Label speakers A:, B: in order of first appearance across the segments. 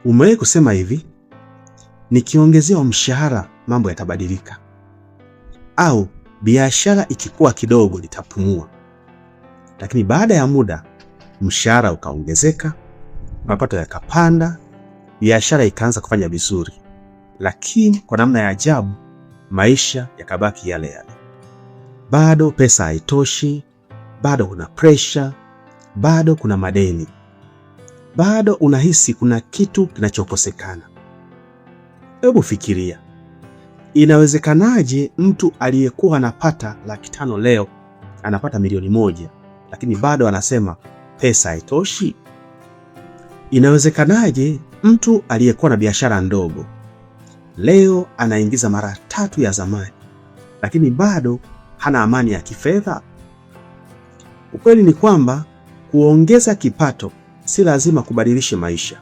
A: Umewahi kusema hivi, nikiongezewa mshahara mambo yatabadilika, au biashara ikikuwa kidogo nitapumua. Lakini baada ya muda mshahara ukaongezeka, mapato yakapanda, biashara ikaanza kufanya vizuri, lakini kwa namna ya ajabu maisha yakabaki yale yale. Bado pesa haitoshi, bado kuna pressure, bado kuna madeni, bado unahisi kuna kitu kinachokosekana. Hebu fikiria, inawezekanaje mtu aliyekuwa anapata 500,000 leo anapata 1,000,000, lakini bado anasema pesa haitoshi? Inawezekanaje mtu aliyekuwa na biashara ndogo leo anaingiza mara 3 ya zamani, lakini bado hana amani ya kifedha? Ukweli ni kwamba kuongeza kipato si lazima kubadilisha maisha,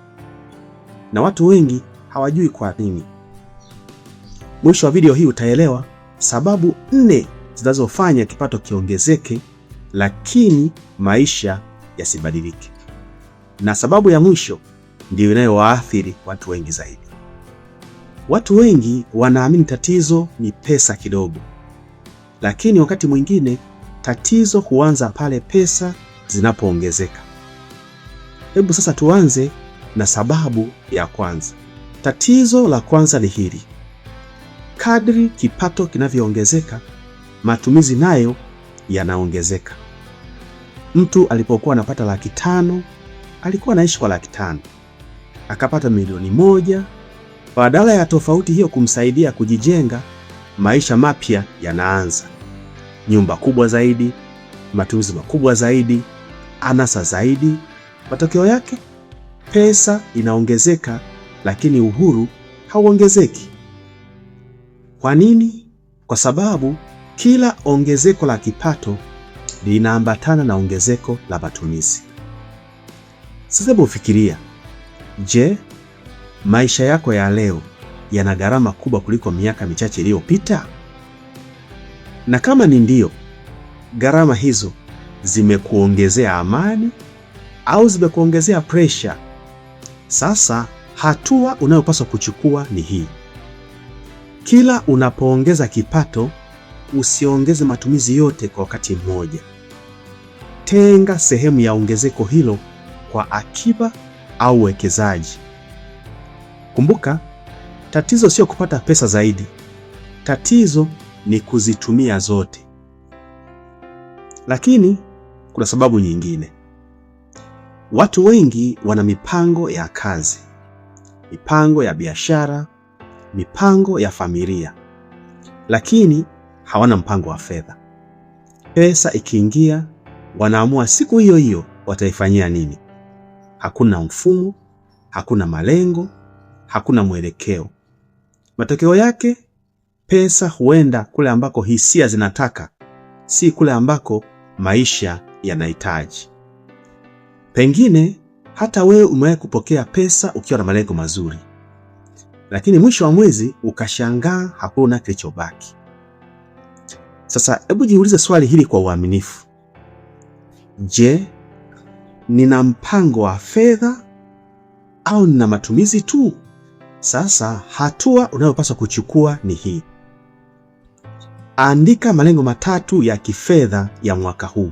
A: na watu wengi hawajui kwa nini. Mwisho wa video hii utaelewa sababu 4 zinazofanya kipato kiongezeke lakini maisha yasibadilike. Na sababu ya mwisho ndio inayowaathiri watu wengi zaidi. Watu wengi wanaamini tatizo ni pesa kidogo, lakini wakati mwingine tatizo huanza pale pesa zinapoongezeka. Hebu sasa tuanze na sababu ya kwanza. Tatizo la kwanza ni hili: kadri kipato kinavyoongezeka, matumizi nayo yanaongezeka. Mtu alipokuwa anapata 500,000 alikuwa anaishi kwa 500,000, akapata 1,000,000. Badala ya tofauti hiyo kumsaidia kujijenga, maisha mapya yanaanza: nyumba kubwa zaidi, matumizi makubwa zaidi, anasa zaidi. Matokeo yake pesa inaongezeka, lakini uhuru hauongezeki. Kwa nini? Kwa sababu kila ongezeko la kipato linaambatana na ongezeko la matumizi. Sasa hebu fikiria, je, maisha yako ya leo yana gharama kubwa kuliko miaka michache iliyopita? Na kama ni ndio, gharama hizo zimekuongezea amani au zimekuongezea pressure? Sasa hatua unayopaswa kuchukua ni hii: kila unapoongeza kipato, usiongeze matumizi yote kwa wakati mmoja. Tenga sehemu ya ongezeko hilo kwa akiba au uwekezaji. Kumbuka, tatizo sio kupata pesa zaidi, tatizo ni kuzitumia zote. Lakini kuna sababu nyingine. Watu wengi wana mipango ya kazi, mipango ya biashara, mipango ya familia, lakini hawana mpango wa fedha. Pesa ikiingia, wanaamua siku hiyo hiyo wataifanyia nini. Hakuna mfumo, hakuna malengo, hakuna mwelekeo. Matokeo yake, pesa huenda kule ambako hisia zinataka, si kule ambako maisha yanahitaji. Pengine hata wewe umewahi kupokea pesa ukiwa na malengo mazuri, lakini mwisho wa mwezi ukashangaa hakuna kilichobaki. Sasa hebu jiulize swali hili kwa uaminifu: je, nina mpango wa fedha au nina matumizi tu? Sasa hatua unayopaswa kuchukua ni hii: andika malengo 3 ya kifedha ya mwaka huu.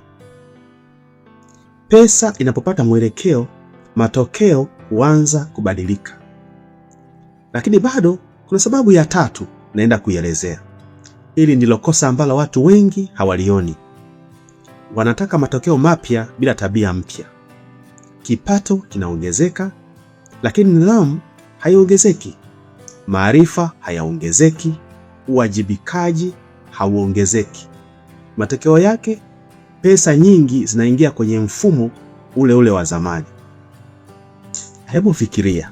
A: Pesa inapopata mwelekeo, matokeo huanza kubadilika. Lakini bado kuna sababu ya 3 naenda kuielezea. Hili ndilo kosa ambalo watu wengi hawalioni. Wanataka matokeo mapya bila tabia mpya. Kipato kinaongezeka, lakini nidhamu haiongezeki. Maarifa hayaongezeki, uwajibikaji hauongezeki. Matokeo yake, pesa nyingi zinaingia kwenye mfumo ule ule wa zamani. Hebu fikiria,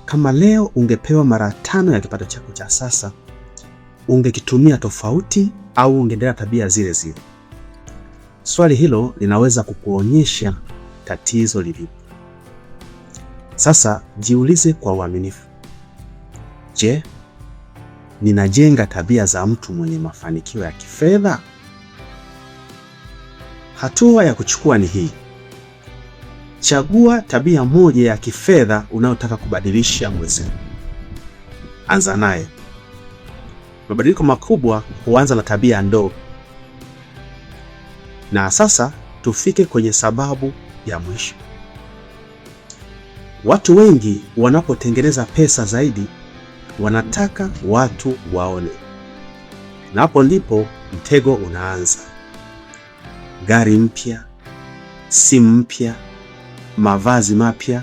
A: kama leo ungepewa mara 5 ya kipato chako cha sasa, ungekitumia tofauti au ungeendelea tabia zile zile? Swali hilo linaweza kukuonyesha tatizo lilipo. Sasa jiulize kwa uaminifu: je, ninajenga tabia za mtu mwenye mafanikio ya kifedha? Hatua ya kuchukua ni hii: Chagua tabia moja ya kifedha unayotaka kubadilisha mwezi. Anza nayo. Mabadiliko makubwa huanza na tabia ndogo. Na sasa tufike kwenye sababu ya mwisho. Watu wengi wanapotengeneza pesa zaidi wanataka watu waone. Na hapo ndipo mtego unaanza. Gari mpya, simu mpya, mavazi mapya,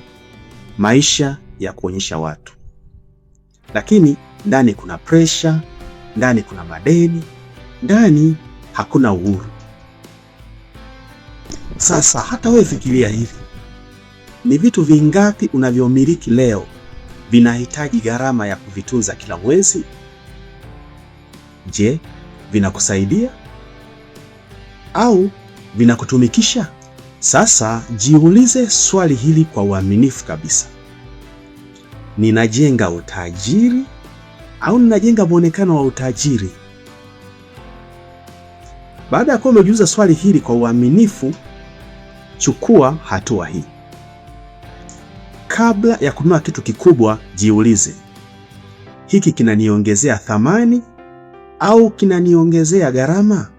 A: maisha ya kuonyesha watu. Lakini ndani kuna pressure, ndani kuna madeni, ndani hakuna uhuru. Sasa hata wewe fikiria hivi. Ni vitu vingapi unavyomiliki leo vinahitaji gharama ya kuvitunza kila mwezi? Je, vinakusaidia au vinakutumikisha? Sasa jiulize swali hili kwa uaminifu kabisa. Ninajenga utajiri au ninajenga muonekano wa utajiri? Baada ya kuwa umejiuliza swali hili kwa uaminifu, chukua hatua hii. Kabla ya kununua kitu kikubwa, jiulize, hiki kinaniongezea thamani au kinaniongezea gharama?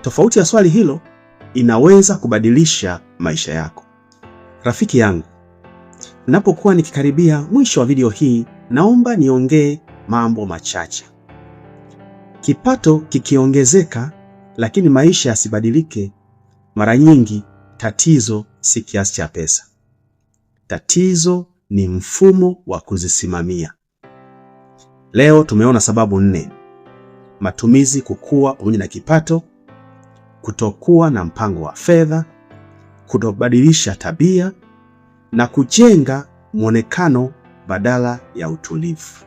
A: Tofauti ya swali hilo inaweza kubadilisha maisha yako. Rafiki yangu, ninapokuwa nikikaribia mwisho wa video hii, naomba niongee mambo machache. Kipato kikiongezeka lakini maisha yasibadilike, mara nyingi tatizo si kiasi cha pesa. Tatizo ni mfumo wa kuzisimamia. Leo tumeona sababu 4: matumizi kukua pamoja na kipato, kutokuwa na mpango wa fedha, kutobadilisha tabia, na kujenga muonekano badala ya utulivu.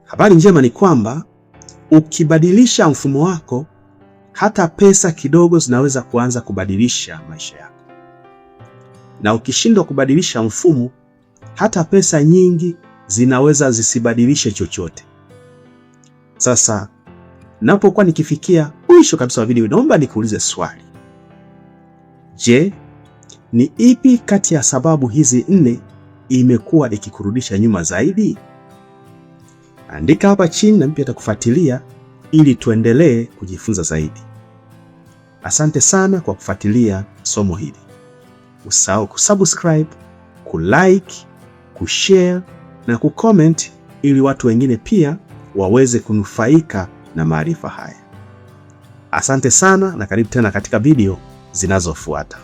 A: Habari njema ni kwamba ukibadilisha mfumo wako, hata pesa kidogo zinaweza kuanza kubadilisha maisha yako. Na ukishindwa kubadilisha mfumo, hata pesa nyingi zinaweza zisibadilishe chochote. Sasa napokuwa nikifikia mwisho kabisa wa video, naomba nikuulize swali. Je, ni ipi kati ya sababu hizi 4 imekuwa ikikurudisha nyuma zaidi? Andika hapa chini na pia atakufuatilia ili tuendelee kujifunza zaidi. Asante sana kwa kufuatilia somo hili. Usahau kusubscribe, kulike, kushare na kucomment ili watu wengine pia waweze kunufaika na maarifa haya. Asante sana na karibu tena katika video zinazofuata.